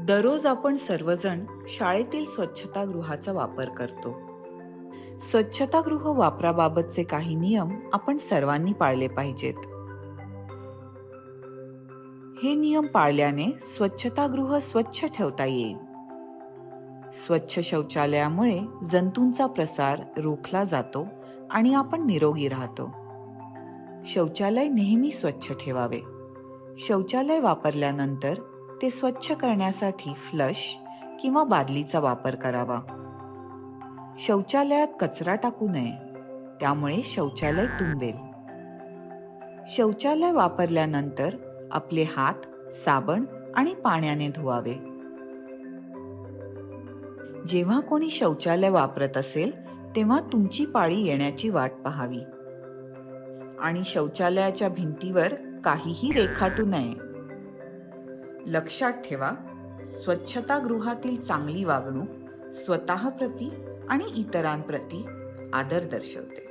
दररोज आपण सर्वजण शाळेतील स्वच्छतागृहाचा वापर करतो. स्वच्छतागृह वापराबाबतचे काही नियम आपण सर्वांनी पाळले पाहिजेत. हे नियम पाळल्याने स्वच्छतागृह स्वच्छ ठेवता येईल. स्वच्छ शौचालयामुळे जंतूंचा प्रसार रोखला जातो आणि आपण निरोगी राहतो. शौचालय नेहमी स्वच्छ ठेवावे. शौचालय वापरल्यानंतर ते स्वच्छ करण्यासाठी फ्लश किंवा बादलीचा वापर करावा. शौचालयात कचरा टाकू नये, त्यामुळे शौचालय तुंबेल. शौचालय वापरल्यानंतर आपले हात साबण आणि पाण्याने धुवावे. जेव्हा कोणी शौचालय वापरत असेल तेव्हा तुमची पाळी येण्याची वाट पाहावी आणि शौचालयाच्या भिंतीवर काहीही रेखाटू नये. लक्षात ठेवा, स्वच्छतागृहातील चांगली वागणूक स्वतःप्रती आणि इतरांप्रती आदर दर्शवते.